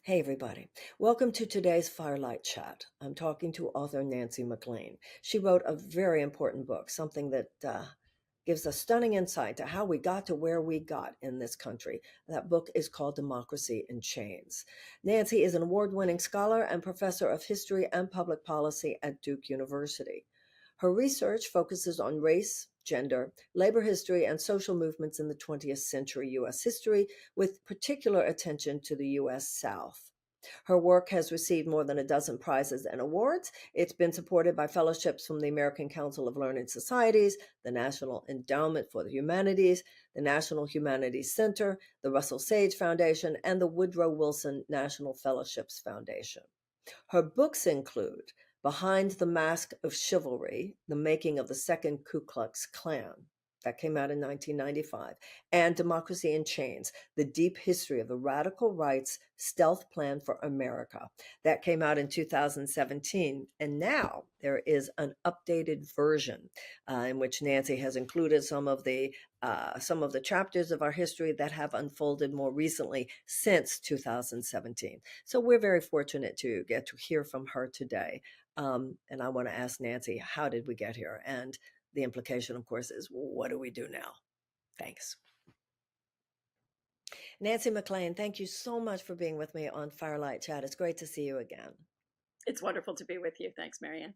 Hey, everybody. Welcome to today's Firelight Chat. I'm talking to author Nancy McLean. She wrote a very important book, something that gives a stunning insight to how we got to where we got in this country. That book is called Democracy in Chains. Nancy is an award winning scholar and professor of history and public policy at Duke University. Her research focuses on race, gender, labor history, and social movements in the 20th century U.S. history, with particular attention to the U.S. South. Her work has received more than a dozen prizes and awards. It's been supported by fellowships from the American Council of Learned Societies, the National Endowment for the Humanities, the National Humanities Center, the Russell Sage Foundation, and the Woodrow Wilson National Fellowships Foundation. Her books include Behind the Mask of Chivalry, The Making of the Second Ku Klux Klan, that came out in 1995, and Democracy in Chains, The Deep History of the Radical Right's Stealth Plan for America, that came out in 2017. And now there is an updated version in which Nancy has included some of the chapters of our history that have unfolded more recently since 2017. So we're very fortunate to get to hear from her today. And I want to ask Nancy, how did we get here? And the implication, of course, is what do we do now? Thanks. Nancy McLean, thank you so much for being with me on Firelight Chat. It's great to see you again. It's wonderful to be with you. Thanks, Marianne.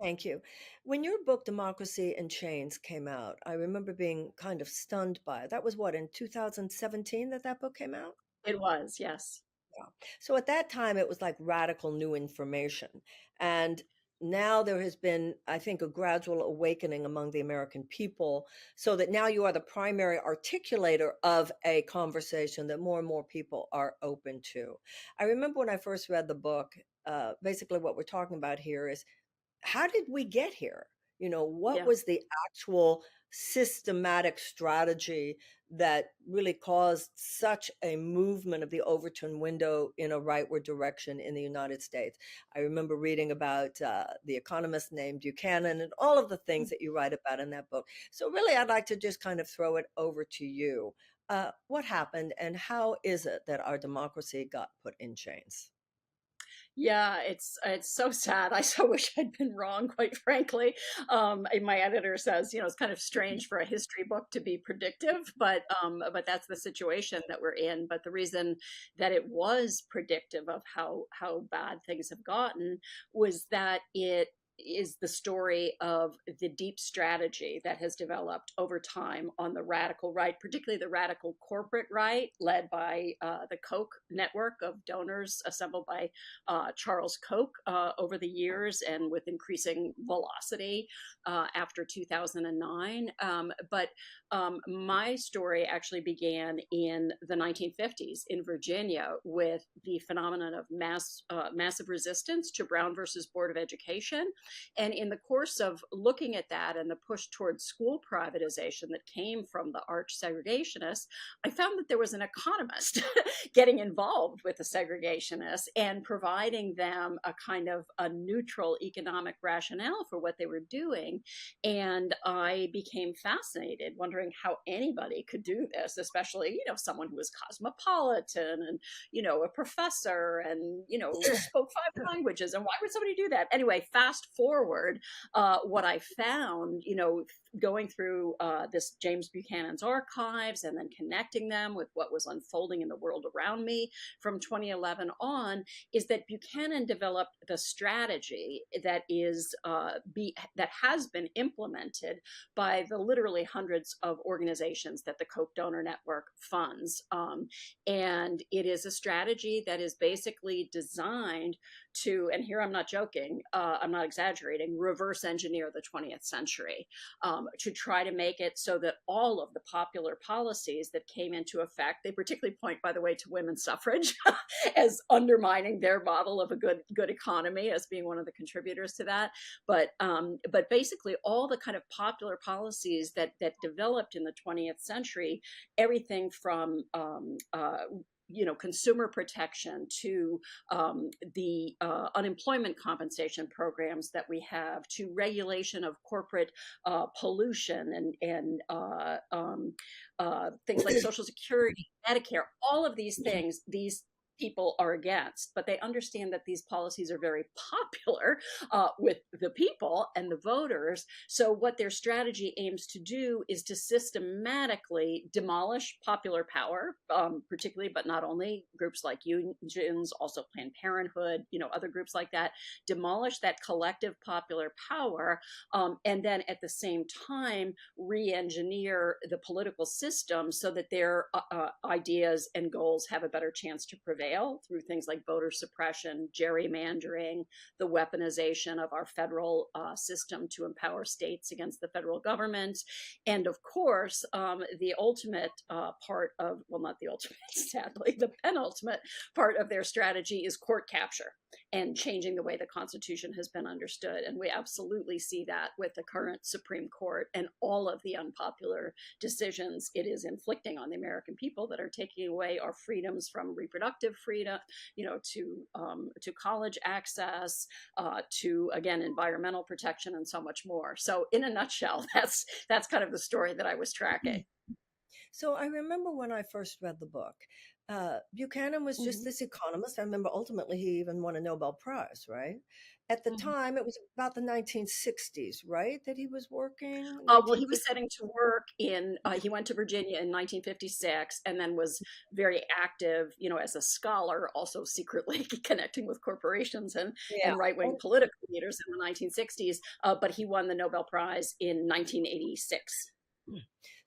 Thank you. When your book, Democracy in Chains, came out, I remember being kind of stunned by it. That was what, in 2017 that book came out? It was, yes. Yeah. So at that time, it was like radical new information. And now there has been, I think, a gradual awakening among the American people, so that now you are the primary articulator of a conversation that more and more people are open to. I remember when I first read the book, basically what we're talking about here is how did we get here? What Yeah. was the actual systematic strategy that really caused such a movement of the Overton window in a rightward direction in the United States? I remember reading about the economist named Buchanan and all of the things that you write about in that book. So, really, I'd like to just kind of throw it over to you. What happened, and how is it that our democracy got put in chains? Yeah, it's so sad. I so wish I'd been wrong, quite frankly. And my editor says, it's kind of strange for a history book to be predictive, but that's the situation that we're in. But the reason that it was predictive of how bad things have gotten was that it is the story of the deep strategy that has developed over time on the radical right, particularly the radical corporate right, led by the Koch network of donors assembled by Charles Koch over the years and with increasing velocity after 2009. But my story actually began in the 1950s in Virginia with the phenomenon of massive resistance to Brown versus Board of Education. And in the course of looking at that and the push towards school privatization that came from the arch segregationists, I found that there was an economist getting involved with the segregationists and providing them a kind of a neutral economic rationale for what they were doing. And I became fascinated, wondering how anybody could do this, especially, someone who was cosmopolitan and, a professor and, spoke five languages. And why would somebody do that? Anyway, fast forward, what I found, going through this James Buchanan's archives and then connecting them with what was unfolding in the world around me from 2011 on, is that Buchanan developed the strategy that has been implemented by the literally hundreds of organizations that the Koch donor network funds, and it is a strategy that is basically designed to, and here I'm not joking, I'm not exaggerating, reverse engineer the 20th century, to try to make it so that all of the popular policies that came into effect, they particularly point, by the way, to women's suffrage as undermining their model of a good economy as being one of the contributors to that. But basically all the kind of popular policies that developed in the 20th century, everything from consumer protection to the unemployment compensation programs that we have, to regulation of corporate pollution and things like Social Security, Medicare, all of these things, these people are against, but they understand that these policies are very popular with the people and the voters. So, what their strategy aims to do is to systematically demolish popular power, particularly, but not only groups like unions, also Planned Parenthood, other groups like that, demolish that collective popular power, and then at the same time re engineer the political system so that their ideas and goals have a better chance to prevail through things like voter suppression, gerrymandering, the weaponization of our federal system to empower states against the federal government. And of course, the ultimate part of, well, not the ultimate, sadly, the penultimate part of their strategy is court capture and changing the way the Constitution has been understood. And we absolutely see that with the current Supreme Court and all of the unpopular decisions it is inflicting on the American people that are taking away our freedoms, from reproductive freedom, to college access, to, again, environmental protection, and so much more. So, in a nutshell, that's kind of the story that I was tracking. So I remember when I first read the book, Buchanan was just Mhm. this economist. I remember ultimately he even won a Nobel Prize, right? At the Mhm. time, it was about the 1960s, right? That he was working, Well, he was 1950. setting to work he went to Virginia in 1956 and then was very active, as a scholar, also secretly connecting with corporations Yeah. and right wing political leaders in the 1960s. But he won the Nobel Prize in 1986.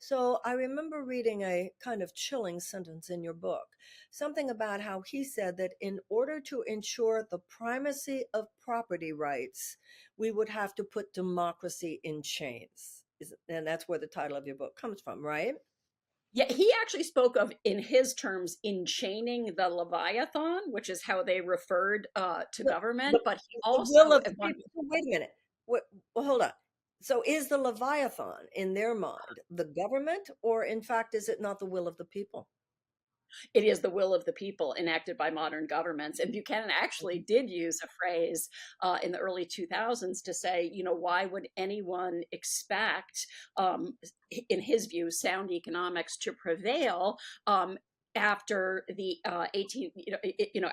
So I remember reading a kind of chilling sentence in your book, something about how he said that in order to ensure the primacy of property rights, we would have to put democracy in chains. And that's where the title of your book comes from, right? Yeah, he actually spoke of, in his terms, enchaining the Leviathan, which is how they referred to The, government. the, But he the will also, of the at one people. So wait a minute. Well, hold on. So is the Leviathan in their mind the government, or in fact, is it not the will of the people? it is the will of the people enacted by modern governments. And Buchanan actually did use a phrase in the early 2000s to say, why would anyone expect, in his view, sound economics to prevail? After the 18,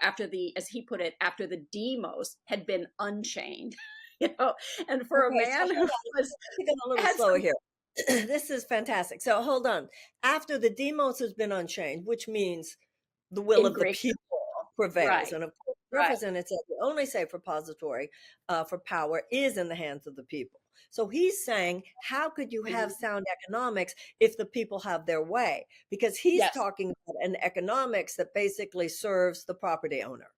after the, as he put it, after the demos had been unchained, and for a Okay, so man who hold on. was Let's take it a little had slower some here. This is fantastic. So hold on. After the demos has been unchained, which means the will in of the Greek, people prevails. right, And of course, right. Jefferson, it said the only safe repository for power is in the hands of the people. So he's saying, how could you have Mhm. sound economics if the people have their way? Because he's Yes. talking about an economics that basically serves the property owner.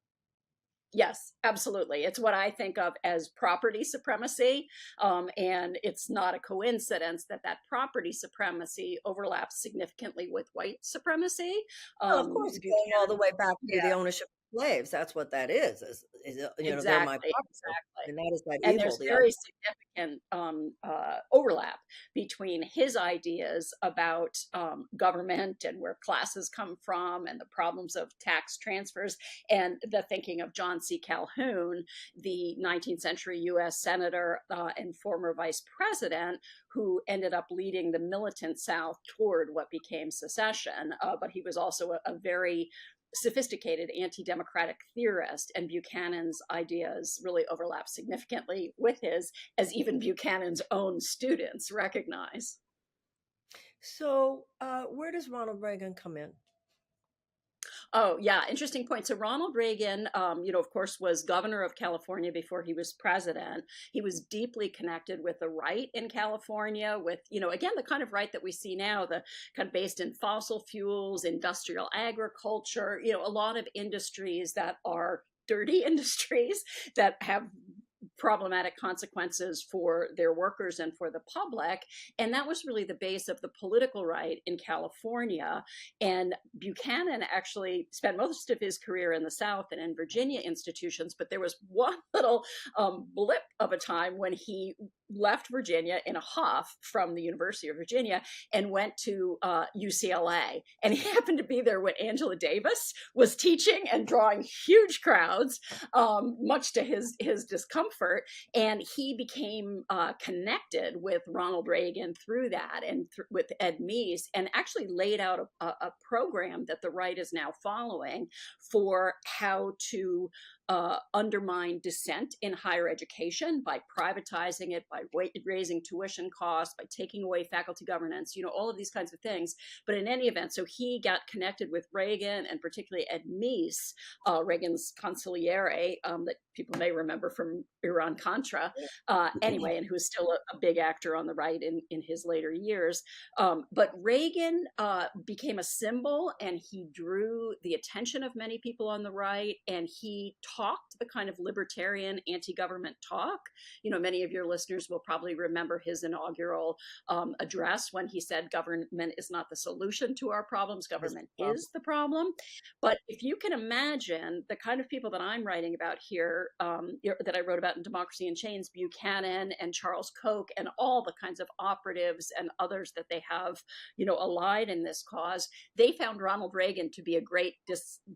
Yes, absolutely. It's what I think of as property supremacy. And it's not a coincidence that that property supremacy overlaps significantly with white supremacy. Well, of course, going all the Buchanan, way back to the yeah, ownership of slaves. That's what that is, they're my exactly, property. exactly. And that is that And evil, there's the other. very significant overlap between his ideas about government and where classes come from and the problems of tax transfers, and the thinking of John C. Calhoun, the 19th century US Senator and former vice president, who ended up leading the militant South toward what became secession. But he was also a very sophisticated anti-democratic theorist, and Buchanan's ideas really overlap significantly with his, as even Buchanan's own students recognize. So, where does Ronald Reagan come in? Oh, yeah, interesting point. So Ronald Reagan, of course, was governor of California before he was president. He was deeply connected with the right in California, with, again, the kind of right that we see now, the kind of based in fossil fuels, industrial agriculture, a lot of industries that are dirty industries that have problematic consequences for their workers and for the public. And that was really the base of the political right in California. And Buchanan actually spent most of his career in the South and in Virginia institutions, but there was one little blip of a time when he left Virginia in a huff from the University of Virginia and went to UCLA. And he happened to be there when Angela Davis was teaching and drawing huge crowds, much to his discomfort. And he became connected with Ronald Reagan through that, and with Ed Meese, and actually laid out a program that the right is now following for how to undermine dissent in higher education by privatizing it, by raising tuition costs, by taking away faculty governance, all of these kinds of things. But in any event, so he got connected with Reagan, and particularly Ed Meese, Reagan's consigliere, that people may remember from Iran-Contra, anyway, and who is still a big actor on the right in his later years. But Reagan became a symbol, and he drew the attention of many people on the right, and he talked the kind of libertarian anti-government talk. Many of your listeners will probably remember his inaugural address when he said government is not the solution to our problems, government is the problem. But if you can imagine the kind of people that I'm writing about here, that I wrote about in Democracy in Chains, Buchanan and Charles Koch and all the kinds of operatives and others that they have, allied in this cause, they found Ronald Reagan to be a great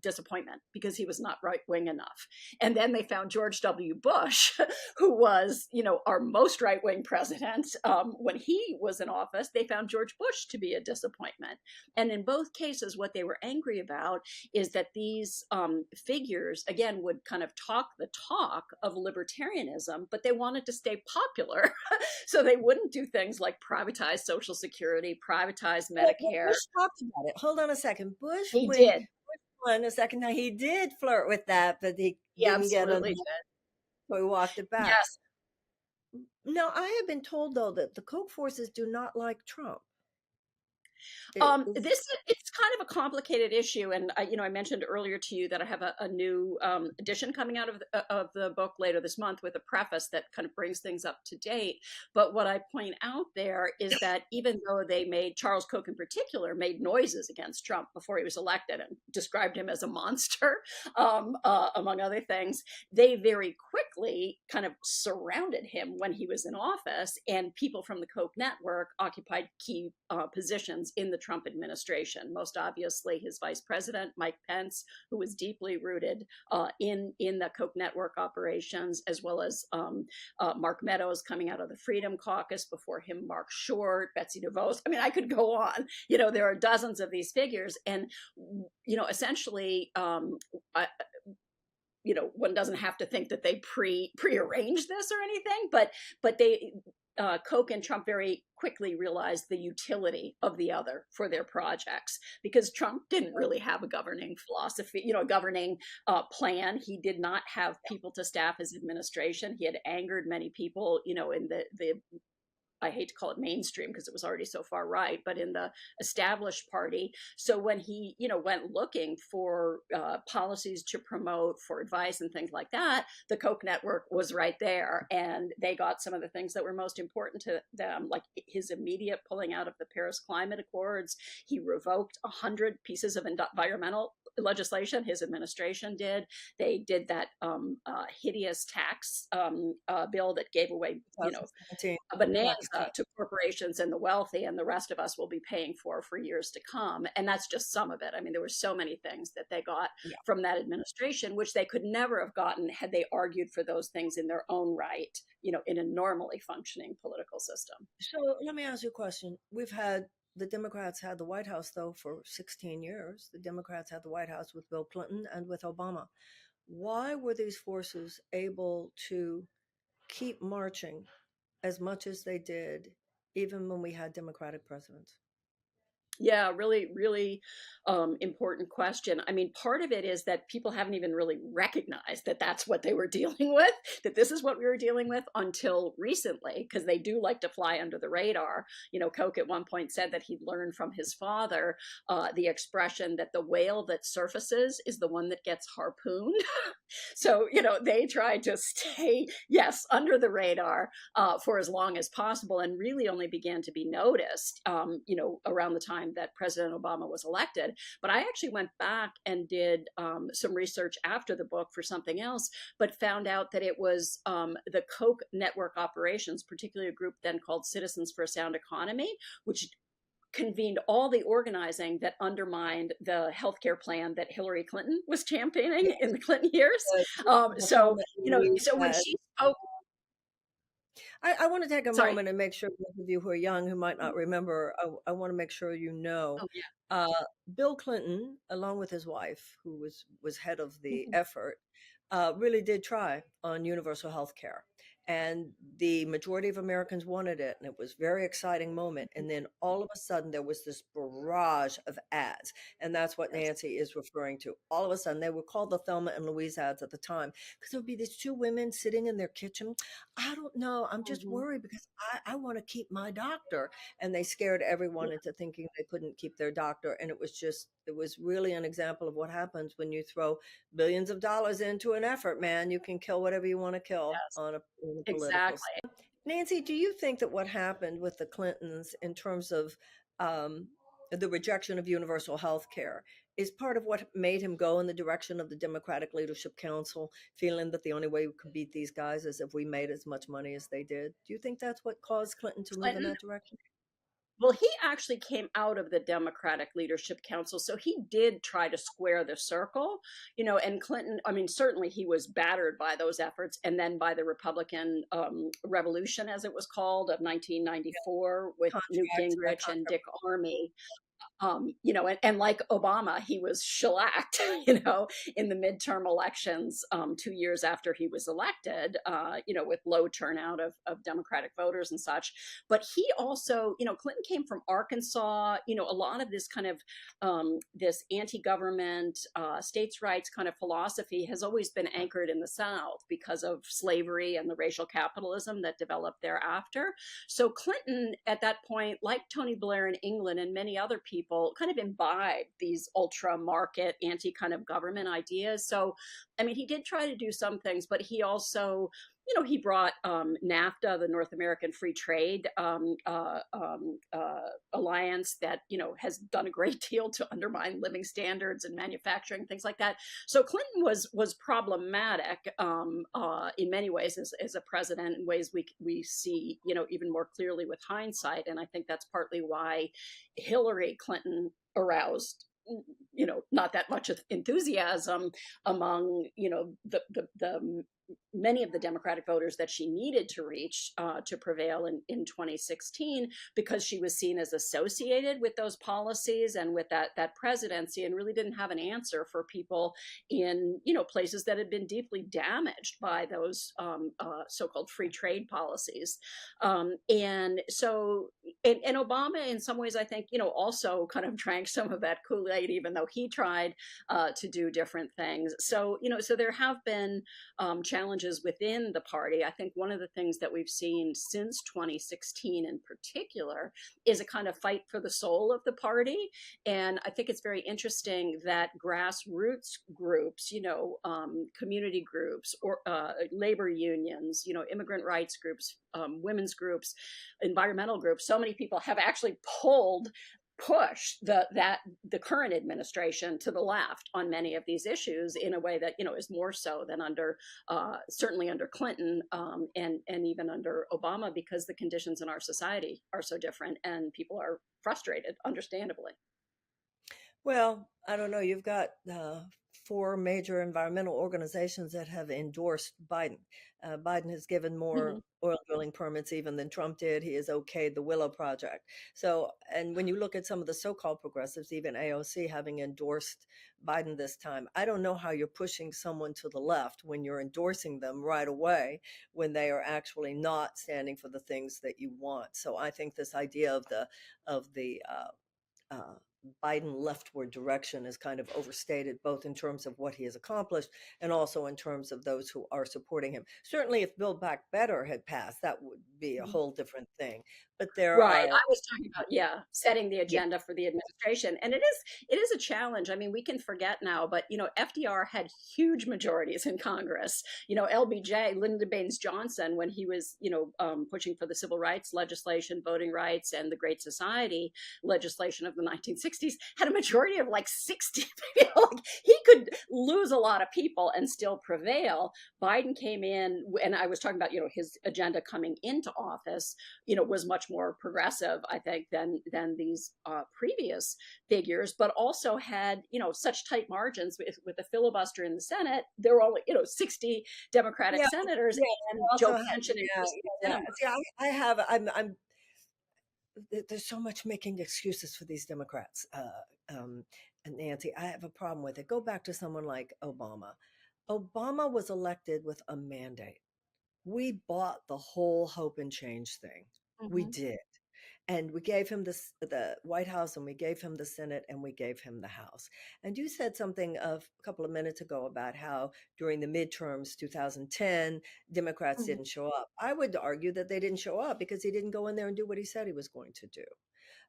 disappointment because he was not right-wing enough. And then they found George W. Bush, who was, our most right-wing president. When he was in office, they found George Bush to be a disappointment. And in both cases, what they were angry about is that these figures, again, would kind of talk the talk of libertarianism, but they wanted to stay popular. So they wouldn't do things like privatize Social Security, privatize Medicare. Bush talked about it. Hold on a second. He did. One a second. Now he did flirt with that, but he didn't get it. So he walked it back. Yes. Now I have been told though that the Koch forces do not like Trump. It's kind of a complicated issue, and I mentioned earlier to you that I have a new edition coming out of the book later this month with a preface that kind of brings things up to date. But what I point out there is that even though Charles Koch in particular made noises against Trump before he was elected and described him as a monster, among other things, they very quickly kind of surrounded him when he was in office, and people from the Koch network occupied key positions in the Trump administration. Most obviously, his vice president, Mike Pence, who was deeply rooted in the Koch network operations, as well as Mark Meadows coming out of the Freedom Caucus, before him, Mark Short, Betsy DeVos. I mean, I could go on. There are dozens of these figures. And, essentially, one doesn't have to think that they prearranged this or anything, but they Koch and Trump very quickly realized the utility of the other for their projects, because Trump didn't really have a governing philosophy, a governing plan. He did not have people to staff his administration. He had angered many people, in the I hate to call it mainstream because it was already so far right, but in the established party. So when he, went looking for policies to promote, for advice and things like that, the Koch network was right there. And they got some of the things that were most important to them, like his immediate pulling out of the Paris Climate Accords. He revoked 100 pieces of environmental legislation. His administration did. They did that hideous tax bill that gave away, a bonanza to corporations and the wealthy, and the rest of us will be paying for years to come. And that's just some of it. I mean, there were so many things that they got from that administration, which they could never have gotten had they argued for those things in their own right, in a normally functioning political system. So let me ask you a question. The Democrats had the White House, though, for 16 years. The Democrats had the White House with Bill Clinton and with Obama. Why were these forces able to keep marching as much as they did, even when we had Democratic presidents? Yeah, really, really important question. I mean, part of it is that people haven't even really recognized that that's what they were dealing with, that this is what we were dealing with until recently, because they do like to fly under the radar. Koch at one point said that he'd learned from his father the expression that the whale that surfaces is the one that gets harpooned. So, they tried to stay, under the radar for as long as possible, and really only began to be noticed, around the time time that President Obama was elected. But I actually went back and did some research after the book for something else, but found out that it was the Koch network operations, particularly a group then called Citizens for a Sound Economy, which convened all the organizing that undermined the healthcare plan that Hillary Clinton was championing in the Clinton years. The Thelma and Louise So when ad. she spoke, I want to take a sorry, moment and make sure those of you who are young who might not remember, I want to make sure you know. oh yeah, Uh, Bill Clinton, along with his wife, who was head of the mhm, effort, really did try on universal health care. And the majority of Americans wanted it, and it was a very exciting moment. And then all of a sudden, there was this barrage of ads, and that's what yes, Nancy is referring to. All of a sudden, they were called the Thelma and Louise ads at the time because there would be these two women sitting in their kitchen. I don't know. I'm just mhm, worried because I want to keep my doctor. And they scared everyone yeah, into thinking they couldn't keep their doctor. And it was really an example of what happens when you throw billions of dollars into an effort, man. You can kill whatever you want to kill yes, on a political. exactly. Nancy, do you think that what happened with the Clintons in terms of um, the rejection of universal health care is part of what made him go in the direction of the Democratic Leadership Council, feeling that the only way we could beat these guys is if we made as much money as they did? Do you think that's what caused Clinton to move in Clinton, that direction? well, he actually came out of the Democratic Leadership Council, so he did try to square the circle, And Clinton, I mean, certainly he was battered by those efforts, and then by the Republican Revolution, as it was called, of Yeah, 1994, with Newt contract, Gingrich and contract. Dick Armey. And like Obama, he was shellacked, in the midterm elections 2 years after he was elected, with low turnout of Democratic voters and such. But he also, Clinton came from Arkansas, a lot of this kind of this anti-government, states' rights kind of philosophy has always been anchored in the South because of slavery and the racial capitalism that developed thereafter. So Clinton, at that point, like Tony Blair in England and many other people, kind of imbibed these ultra market, anti kind of government ideas. So, I mean, he did try to do some things, but he also, he brought NAFTA, the North American Free Trade Alliance, that has done a great deal to undermine living standards and manufacturing, things like that. So Clinton was problematic in many ways as a president, in ways we see even more clearly with hindsight, and I think that's partly why Hillary Clinton aroused not that much enthusiasm among the many of the Democratic voters that she needed to reach to prevail in 2016, because she was seen as associated with those policies and with that presidency, and really didn't have an answer for people in places that had been deeply damaged by those so-called free trade policies. And so, and Obama, in some ways, I think, also kind of drank some of that Kool-Aid, even though he tried to do different things. So, so there have been challenges within the party. I think one of the things that we've seen since 2016 in particular is a kind of fight for the soul of the party. And I think it's very interesting that grassroots groups, community groups, or labor unions, immigrant rights groups, women's groups, environmental groups, so many people have actually push the current administration to the left on many of these issues in a way that is more so than under certainly under Clinton, and even under Obama, because the conditions in our society are so different and people are frustrated, understandably. Well, I don't know. You've got four major environmental organizations that have endorsed Biden. Biden has given more Mhm. oil drilling permits even than Trump did. He has okayed the Willow Project. So, and when you look at some of the so-called progressives, even AOC having endorsed Biden this time, I don't know how you're pushing someone to the left when you're endorsing them right away when they are actually not standing for the things that you want. So I think this idea of the Biden leftward direction is kind of overstated, both in terms of what he has accomplished and also in terms of those who are supporting him. Certainly, if Build Back Better had passed, that would be a whole different thing. But there Right. I are, was talking about, yeah, setting the yeah, agenda for the administration. And it is a challenge. I mean, we can forget now, but FDR had huge majorities in Congress. LBJ, Lyndon Baines Johnson, when he was, pushing for the civil rights legislation, voting rights, and the Great Society legislation of the 1960s, had a majority of like 60. Like, he could lose a lot of people and still prevail. Biden came in, and I was talking about, his agenda coming into office, was much more progressive, I think, than these previous figures, but also had such tight margins with the filibuster in the Senate. There were only 60 Democratic yeah, senators, yeah. and You Joe also have, Manchin yeah, increased the yeah. number. See, I have, there's so much making excuses for these Democrats. And Nancy, I have a problem with it. Go back to someone like Obama. Obama was elected with a mandate. We bought the whole hope and change thing. We Mm-hmm. did. And we gave him the White House, and we gave him the Senate, and we gave him the House. And you said something a couple of minutes ago about how during the midterms 2010 Democrats Mm-hmm. didn't show up. I would argue that they didn't show up because he didn't go in there and do what he said he was going to do.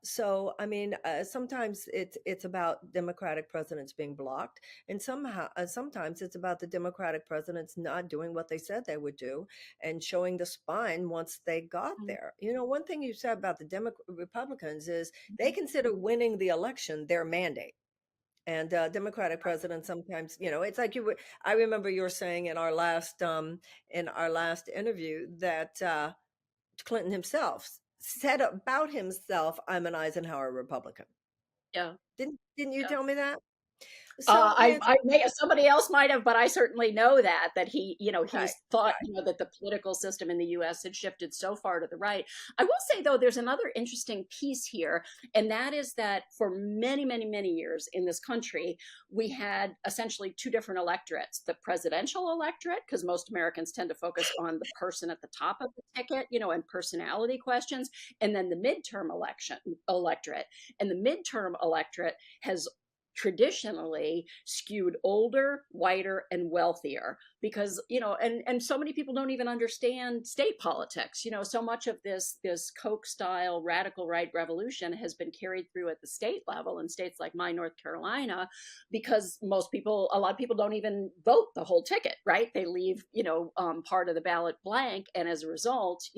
So, I mean, sometimes it's about Democratic presidents being blocked, and sometimes it's about the Democratic presidents not doing what they said they would do and showing the spine once they got there. You know, one thing you said about the Republicans is they Mm-hmm. consider winning the election their mandate. And Democratic presidents sometimes, it's like you were. I remember you were saying in our last interview that Clinton himself said about himself, "I'm an Eisenhower Republican." Yeah. Didn't you Yeah. tell me that? So Nancy, I may somebody else might have, but I certainly know that right, he's thought right. that the political system in the U.S. had shifted so far to the right. I will say though, there's another interesting piece here, and that is that for many, many, many years in this country, we had essentially two different electorates: the presidential electorate, because most Americans tend to focus on the person at the top of the ticket, and personality questions, and then the midterm election electorate, and the midterm electorate has traditionally skewed older, whiter, and wealthier because and so many people don't even understand state politics. So much of this Koch style radical right revolution has been carried through at the state level in states like my North Carolina, because a lot of people don't even vote the whole ticket, right? They leave part of the ballot blank, and as a result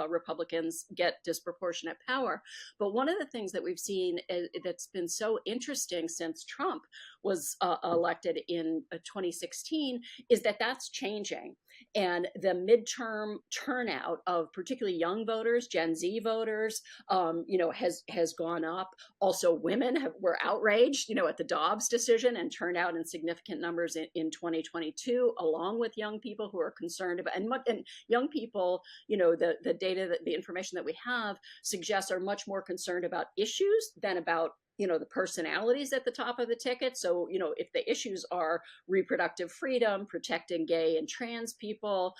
Republicans get disproportionate power. But one of the things that we've seen that's been so interesting since Trump was elected in 2016 is that that's changing. And the midterm turnout of particularly young voters, Gen Z voters, has gone up. Also, women were outraged, at the Dobbs decision and turned out in significant numbers in 2022, along with young people who are concerned about and young people. The data, the information that we have suggests are much more concerned about issues than about the personalities at the top of the ticket. So if the issues are reproductive freedom, protecting gay and trans people,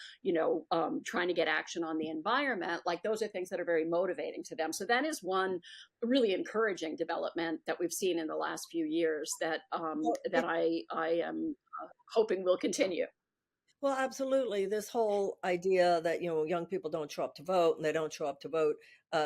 trying to get action on the environment, like those are things that are very motivating to them. So that is one really encouraging development that we've seen in the last few years that Well, I am hoping will continue. well, absolutely. This whole idea that, young people don't show up to vote and they don't show up to vote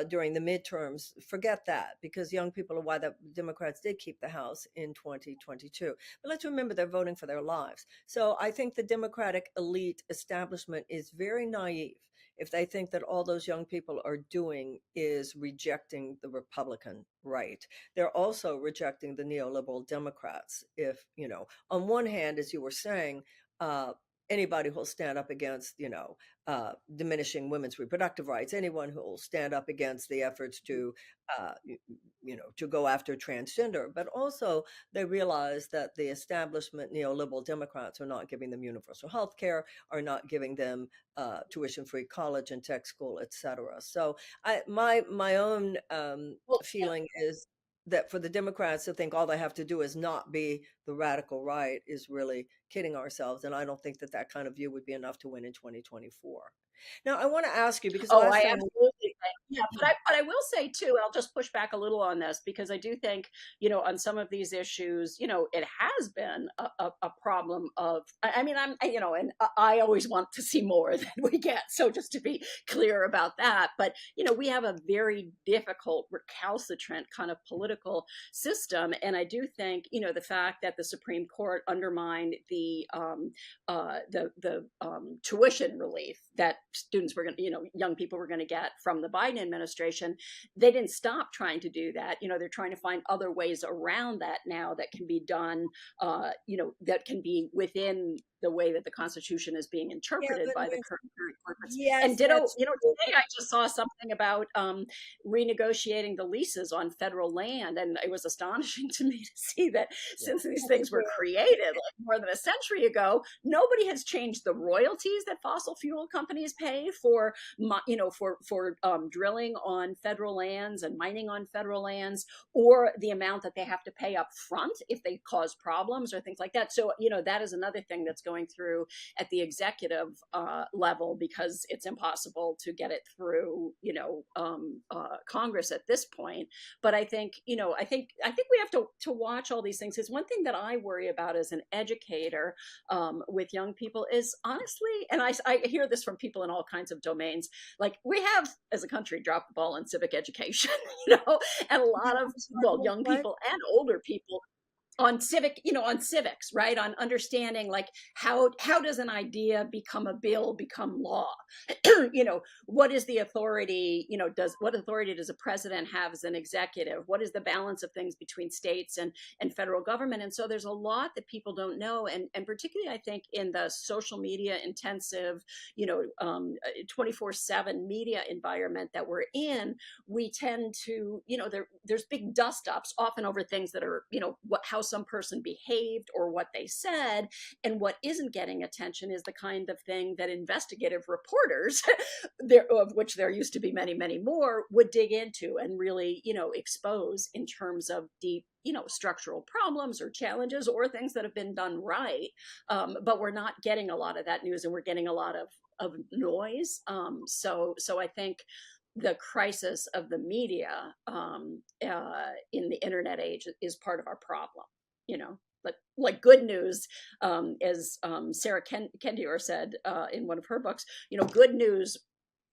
during the midterms, forget that, because young people are why the Democrats did keep the House in 2022. But let's remember they're voting for their lives. So I think the Democratic elite establishment is very naive if they think that all those young people are doing is rejecting the Republican right. They're also rejecting the neoliberal Democrats. If, on one hand, as you were saying, uh, anybody who'll stand up against, diminishing women's reproductive rights, anyone who will stand up against the efforts to, to go after transgender. But also, they realize that the establishment neoliberal Democrats are not giving them universal health care, are not giving them tuition-free college and tech school, et cetera. So, my own Well, yeah. feeling is that for the Democrats to think all they have to do is not be the radical right is really kidding ourselves. And I don't think that that kind of view would be enough to win in 2024. Now, I want to ask you because Oh, last I time absolutely think. Yeah, but I will say too, and I'll just push back a little on this because I do think, on some of these issues, it has been a problem of. I mean, and I always want to see more than we get. So just to be clear about that, but we have a very difficult, recalcitrant kind of political system, and I do think, the fact that the Supreme Court undermined the tuition relief that students were going to, young people were going to get from the Biden administration, they didn't stop trying to do that. They're trying to find other ways around that now that can be done, that can be within the way that the Constitution is being Yeah, interpreted but by the current courts. And yes, ditto, that's true. today I just saw something about renegotiating the leases on federal land, and it was astonishing to me to see that Yeah, since these that's things were true. created like more than a century ago, nobody has changed the royalties that fossil fuel companies pay for, drilling on federal lands and mining on federal lands, or the amount that they have to pay up front if they cause problems or things like that. So, that is another thing that's going through at the executive level, because it's impossible to get it through, Congress at this point. But I think we have to watch all these things. Because one thing that I worry about as an educator, with young people is honestly, and I hear this from people in all kinds of domains, like we have as a country dropped the ball on civic education, and a Yeah, lot of, I'm well, sorry, young what? people and older people on on civics, right, on understanding like how does an idea become a bill, become law. What is the authority, does what authority does a president have as an executive, what is the balance of things between states and federal government. And so there's a lot that people don't know, and particularly I think in the social media intensive, 24/7 media environment that we're in, we tend to, there's big dust ups often over things that are, how some person behaved or what they said. And what isn't getting attention is the kind of thing that investigative reporters, there, of which there used to be many, many more, would dig into and really, expose in terms of deep, structural problems or challenges or things that have been done right. But we're not getting a lot of that news, and we're getting a lot of noise. So I think the crisis of the media, in the internet age is part of our problem, but like good news, as Sarah Kendior said, in one of her books, good news,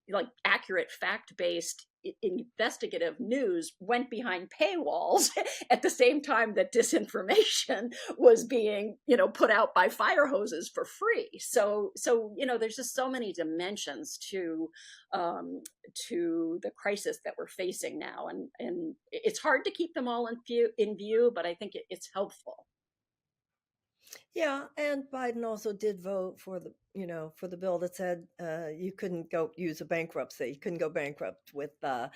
like accurate fact-based investigative news, went behind paywalls at the same time that disinformation was being, put out by fire hoses for free. So there's just so many dimensions to the crisis that we're facing now, and it's hard to keep them all in view, but I think it's helpful. Yeah, and Biden also did vote for the bill that said you couldn't go use a bankruptcy, you couldn't go bankrupt with the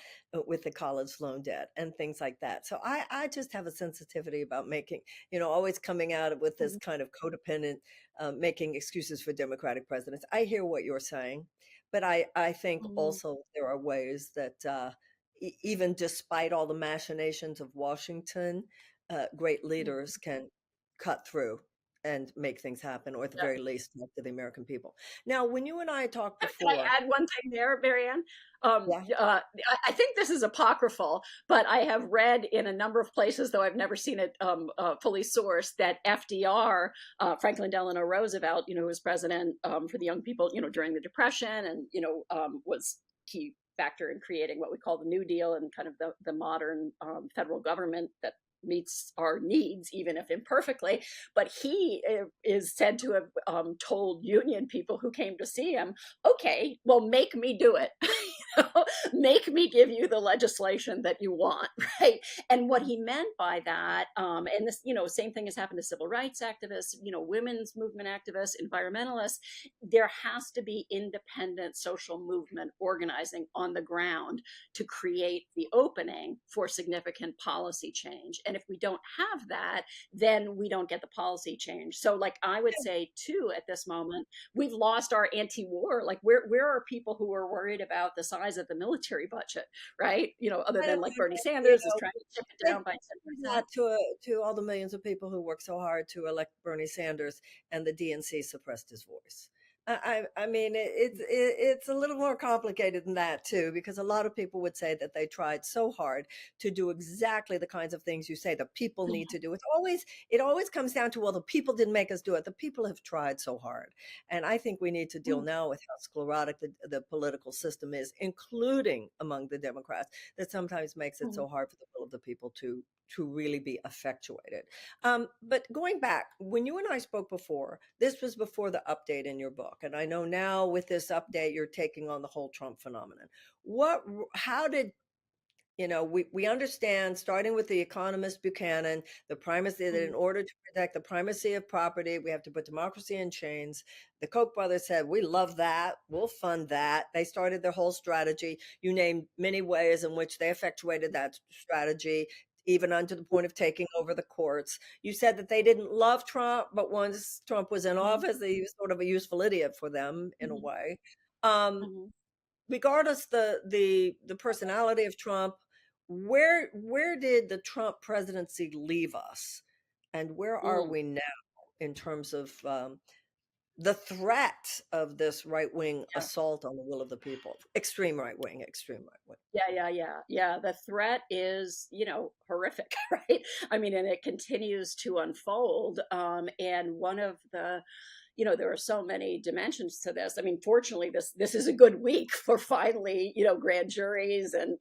college loan debt and things like that. So I just have a sensitivity about making, always coming out with this Mhm. kind of codependent, making excuses for Democratic presidents. I hear what you're saying, but I think Mhm. also there are ways that even despite all the machinations of Washington, great leaders can cut through and make things happen, or at the Yeah. very least, talk to the American people. Now, when you and I talked Can I before, add one thing there, Marianne? yeah, I think this is apocryphal, but I have read in a number of places, though I've never seen it fully sourced, that FDR, Franklin Delano Roosevelt, who was president, for the young people, during the Depression, and was key factor in creating what we call the New Deal and kind of the modern federal government that meets our needs, even if imperfectly. But he is said to have told Union people who came to see him, okay, well, make me do it. Make me give you the legislation that you want, right? And what he meant by that, and this, same thing has happened to civil rights activists, women's movement activists, environmentalists. There has to be independent social movement organizing on the ground to create the opening for significant policy change. And if we don't have that, then we don't get the policy change. So, like I would say too, at this moment, we've lost our anti-war. Like where are people who are worried about the size of the military budget, right? Other I than don't like know, Bernie you Sanders is know, trying to chip it say down by that 10%. to all the millions of people who worked so hard to elect Bernie Sanders, and the DNC suppressed his voice. I mean, it's a little more complicated than that too, because a lot of people would say that they tried so hard to do exactly the kinds of things you say the people need to do. It always comes down to, well, the people didn't make us do it. The people have tried so hard, and I think we need to deal Mhm. now with how sclerotic the political system is, including among the Democrats, that sometimes makes it Mhm. so hard for the will of the people to really be effectuated. But going back, when you and I spoke before, this was before the update in your book. And I know now with this update, you're taking on the whole Trump phenomenon. How did, we understand, starting with the economist Buchanan, the primacy that in Mhm. order to protect the primacy of property, we have to put democracy in chains. The Koch brothers said, we love that. We'll fund that. They started their whole strategy. You named many ways in which they effectuated that strategy, even unto the point of taking over the courts. You said that they didn't love Trump, but once Trump was in Mhm. office, he was sort of a useful idiot for them in a Mhm. way. Um, Mhm. Regardless the personality of Trump, where did the Trump presidency leave us, and where are Mm. we now in terms of the threat of this right wing Yeah. assault on the will of the people? Extreme right wing. Yeah. The threat is, horrific, right? I mean, and it continues to unfold. And one of the, there are so many dimensions to this. I mean, fortunately, this is a good week for finally, grand juries and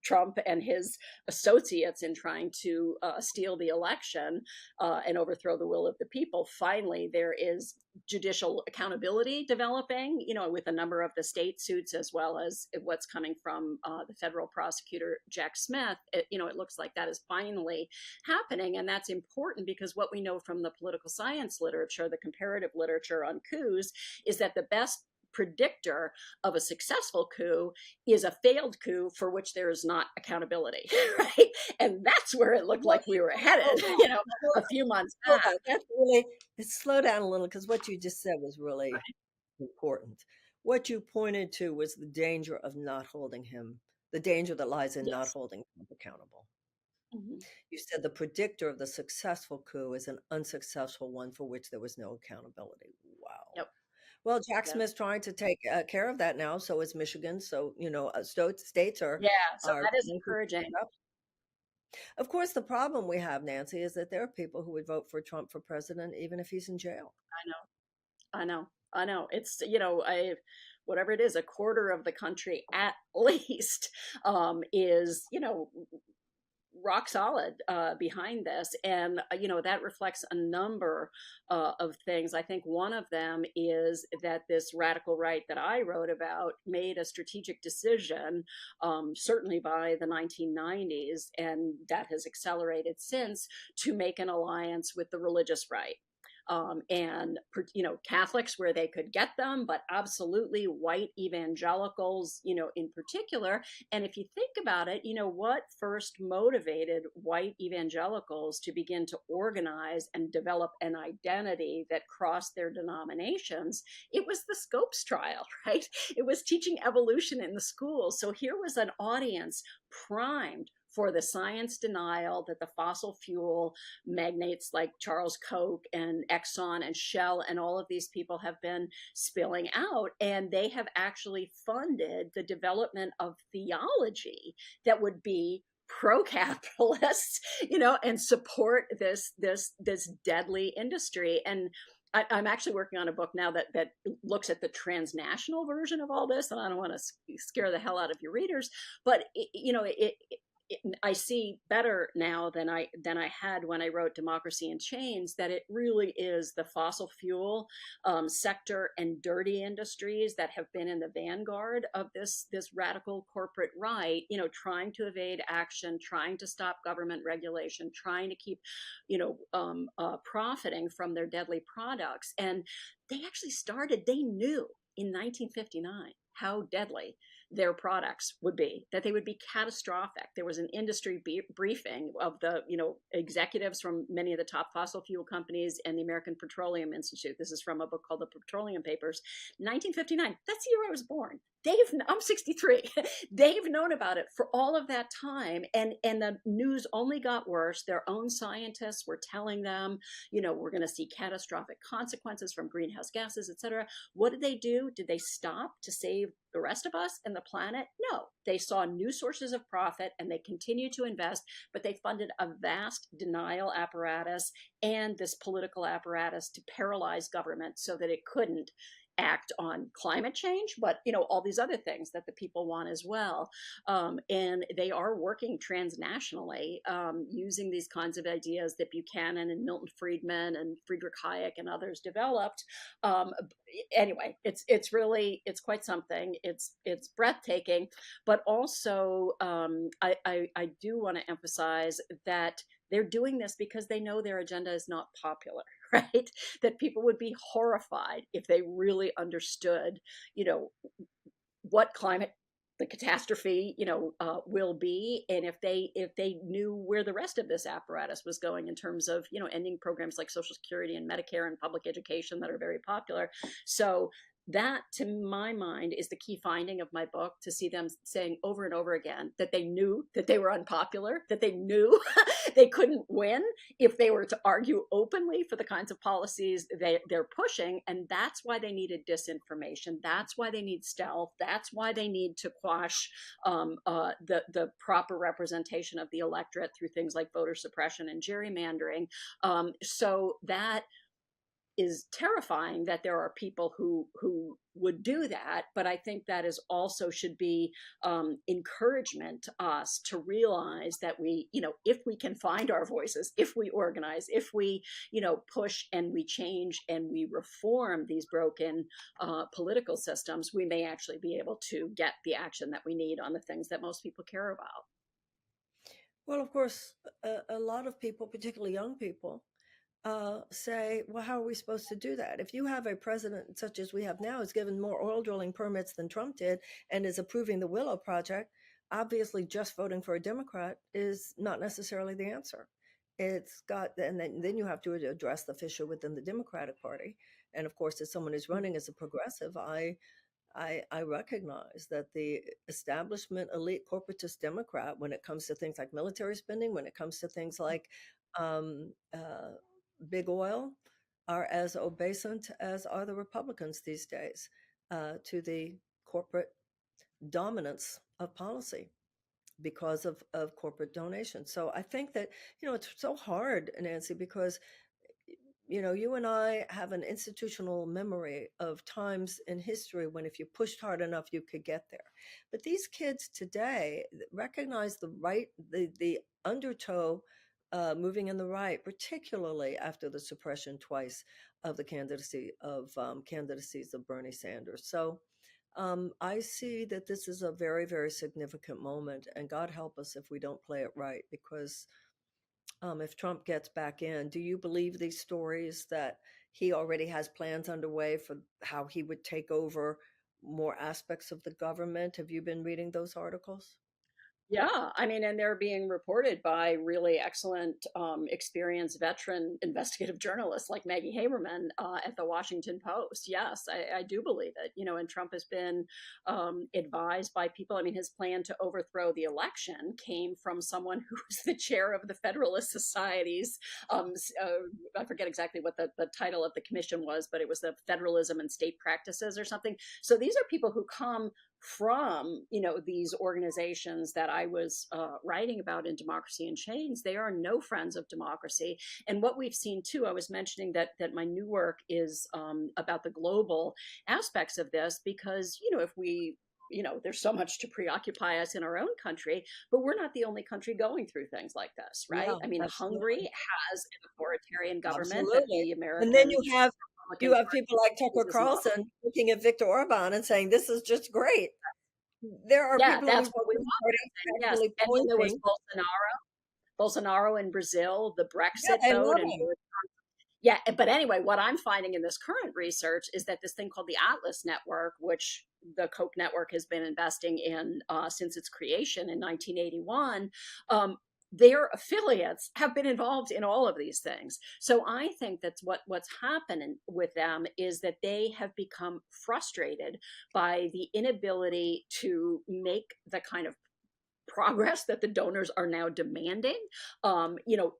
Trump and his associates in trying to steal the election and overthrow the will of the people. Finally, there is judicial accountability developing, with a number of the state suits as well as what's coming from the federal prosecutor Jack Smith. It looks like that is finally happening, and that's important because what we know from the political science literature, the comparative literature on coups, is that the best predictor of a successful coup is a failed coup for which there is not accountability, right? And that's where it looked What like we were oh, headed, oh, a few months hold back. on, that's really, slow down a little, because what you just said was really important. What you pointed to was the danger of not holding him, the danger that lies in not Yes. holding him accountable. Mhm. You said the predictor of the successful coup is an unsuccessful one for which there was no accountability. Wow. Yep. Well, Jack Yep. Smith's trying to take care of that now. So is Michigan. So, states Yeah. So are that is trying to pick encouraging. it up. Of course, the problem we have, Nancy, is that there are people who would vote for Trump for president even if he's in jail. I know. I know. I know. It's, I whatever it is, a quarter of the country at least is, rock solid behind this. And, that reflects a number of things. I think one of them is that this radical right that I wrote about made a strategic decision, certainly by the 1990s, and that has accelerated since, to make an alliance with the religious right. And Catholics where they could get them, but absolutely white evangelicals, in particular. And if you think about it, what first motivated white evangelicals to begin to organize and develop an identity that crossed their denominations? It was the Scopes trial, right? It was teaching evolution in the schools. So here was an audience primed for the science denial that the fossil fuel magnates like Charles Koch and Exxon and Shell and all of these people have been spilling out. And they have actually funded the development of theology that would be pro-capitalist, and support this deadly industry. And I'm actually working on a book now that looks at the transnational version of all this, and I don't want to scare the hell out of your readers, but I see better now than I had when I wrote Democracy in Chains, that it really is the fossil fuel sector and dirty industries that have been in the vanguard of this radical corporate right, trying to evade action, trying to stop government regulation, trying to keep, profiting from their deadly products. And they actually started. They knew in 1959 how deadly their products would be, that they would be catastrophic. There was an industry briefing of the, executives from many of the top fossil fuel companies and the American Petroleum Institute. This is from a book called The Petroleum Papers, 1959. That's the year I was born. I'm 63. They've known about it for all of that time, and the news only got worse. Their own scientists were telling them, we're going to see catastrophic consequences from greenhouse gases, et cetera. What did they do? Did they stop to save the rest of us and the planet? No. They saw new sources of profit and they continued to invest, but they funded a vast denial apparatus and this political apparatus to paralyze government so that it couldn't act on climate change, but all these other things that the people want as well. And they are working transnationally, using these kinds of ideas that Buchanan and Milton Friedman and Friedrich Hayek and others developed. Anyway, it's quite something. It's breathtaking, but also I do want to emphasize that they're doing this because they know their agenda is not popular, right? That people would be horrified if they really understood, what climate, the catastrophe, will be, and if they knew where the rest of this apparatus was going in terms of, ending programs like Social Security and Medicare and public education that are very popular. So that, to my mind, is the key finding of my book, to see them saying over and over again that they knew that they were unpopular, that they knew they couldn't win if they were to argue openly for the kinds of policies they're pushing. And that's why they needed disinformation. That's why they need stealth. That's why they need to quash the proper representation of the electorate through things like voter suppression and gerrymandering. So that is terrifying, that there are people who would do that. But I think that is also should be encouragement to us to realize that we, if we can find our voices, if we organize, if we, push and we change and we reform these broken political systems, we may actually be able to get the action that we need on the things that most people care about. Well, of course, a lot of people, particularly young people, say, well, how are we supposed to do that? If you have a president such as we have now, who's given more oil drilling permits than Trump did and is approving the Willow Project, obviously just voting for a Democrat is not necessarily the answer. It's got, and then you have to address the fissure within the Democratic Party. And of course, as someone who's running as a progressive, I recognize that the establishment, elite, corporatist Democrat, when it comes to things like military spending, when it comes to things like um, uh, big oil, are as obeisant as are the Republicans these days to the corporate dominance of policy because of corporate donations. So I think that, it's so hard, Nancy, because you and I have an institutional memory of times in history when if you pushed hard enough, you could get there. But these kids today recognize the undertow moving in the right, particularly after the suppression twice of the candidacies of Bernie Sanders. So I see that this is a very, very significant moment, and God help us if we don't play it right, because if Trump gets back in, do you believe these stories that he already has plans underway for how he would take over more aspects of the government? Have you been reading those articles? Yeah, I mean, and they're being reported by really excellent, experienced veteran investigative journalists like Maggie Haberman at the Washington Post. Yes, I do believe it. And Trump has been advised by people. I mean, his plan to overthrow the election came from someone who was the chair of the Federalist Society's. I forget exactly what the title of the commission was, but it was the Federalism and State Practices or something. So these are people who come from these organizations that I was writing about in Democracy in Chains. They are no friends of democracy. And what we've seen too, I was mentioning that my new work is about the global aspects of this, because if we there's so much to preoccupy us in our own country, but we're not the only country going through things like this, right? Yeah, I mean, Hungary absolutely. has an authoritarian government that Absolutely. the And then American you Republican have Party people like Tucker is not. Carlson looking at Viktor Orban and saying, this is just great. There are Yeah, people in the that's what we Republican want. Party Yes. actually And then there was pointing. Bolsonaro in Brazil, the Yeah, Brexit they vote, love and him. Yeah, but anyway, what I'm finding in this current research is that this thing called the Atlas Network, which the Koch network has been investing in since its creation in 1981, their affiliates have been involved in all of these things. So I think that's what's happening with them is that they have become frustrated by the inability to make the kind of progress that the donors are now demanding,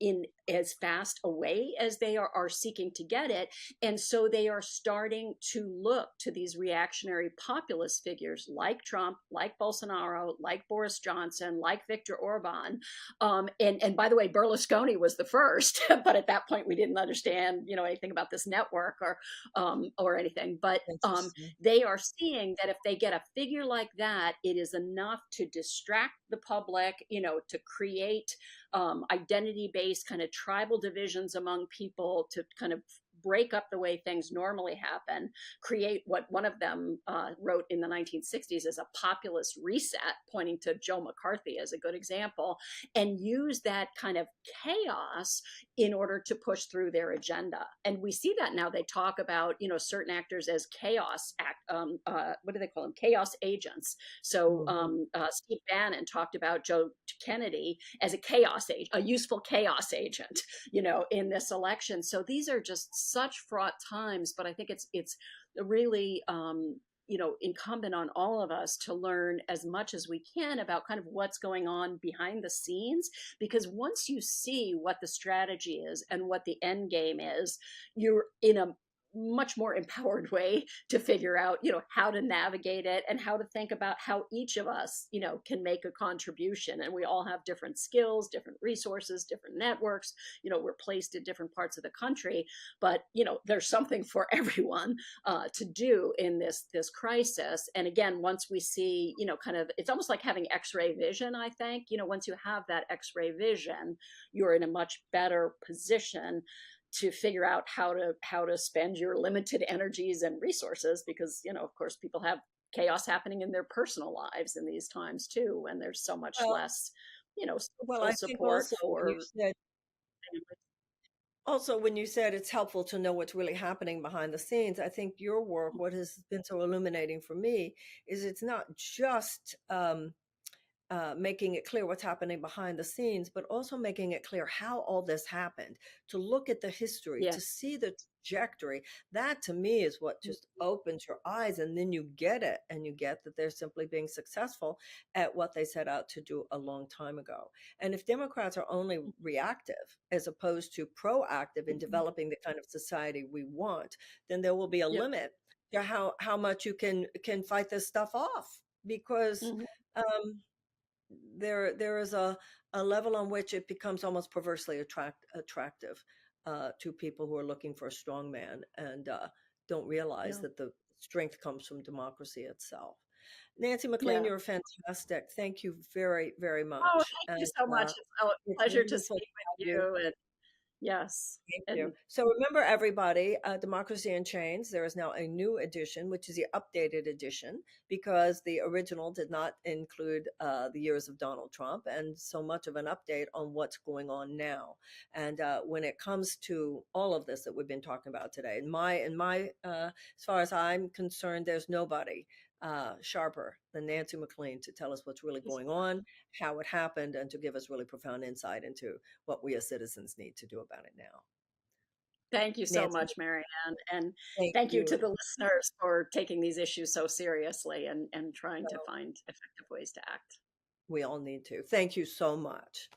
in as fast a way as they are seeking to get it. And so they are starting to look to these reactionary populist figures like Trump, like Bolsonaro, like Boris Johnson, like Viktor Orban. And by the way, Berlusconi was the first, but at that point we didn't understand, anything about this network or anything. But Interesting. they are seeing that if they get a figure like that, it is enough to distract the public, to create identity based kind of tribal divisions among people, to kind of break up the way things normally happen, create what one of them wrote in the 1960s as a populist reset, pointing to Joe McCarthy as a good example, and use that kind of chaos in order to push through their agenda. And we see that now. They talk about, certain actors as what do they call them? Chaos agents. So Mhm. Steve Bannon talked about Joe Kennedy as a chaos agent, a useful chaos agent, in this election. So these are just such fraught times, but I think it's really incumbent on all of us to learn as much as we can about kind of what's going on behind the scenes, because once you see what the strategy is and what the end game is, you're in a much more empowered way to figure out, how to navigate it and how to think about how each of us, can make a contribution. And we all have different skills, different resources, different networks, we're placed in different parts of the country, but there's something for everyone to do in this crisis. And again, once we see, kind of, it's almost like having X-ray vision. I think, once you have that X-ray vision, you're in a much better position to figure out how to spend your limited energies and resources, because of course people have chaos happening in their personal lives in these times too, when there's so much Well, less well, social I think support also for when you said it's helpful to know what's really happening behind the scenes, I think your work, what has been so illuminating for me, is it's not just making it clear what's happening behind the scenes, but also making it clear how all this happened, to look at the history, yeah. to see the trajectory. That to me is what just opens your eyes. And then you get it, and you get that they're simply being successful at what they set out to do a long time ago. And if Democrats are only reactive as opposed to proactive in Mhm. developing the kind of society we want, then there will be a Yep. limit to how much you can fight this stuff off. Because Mhm. um, there is a level on which it becomes almost perversely attractive to people who are looking for a strong man and don't realize Yeah. that the strength comes from democracy itself. Nancy McLean, Yeah. you're fantastic. Thank you very, very Oh, much. thank you And so much. It's a it's pleasure to wonderful to speak with have you. you. And yes. Thank you. And So remember, everybody, Democracy in Chains, there is now a new edition, which is the updated edition, because the original did not include the years of Donald Trump and so much of an update on what's going on now. And when it comes to all of this that we've been talking about today, as far as I'm concerned, there's nobody sharper than Nancy McLean to tell us what's really going on, how it happened, and to give us really profound insight into what we as citizens need to do about it now. thank you so Nancy, much, Marianne. And thank thank you to you. the listeners for taking these issues so seriously and trying to So find effective ways to act. we all need to. Thank you so much.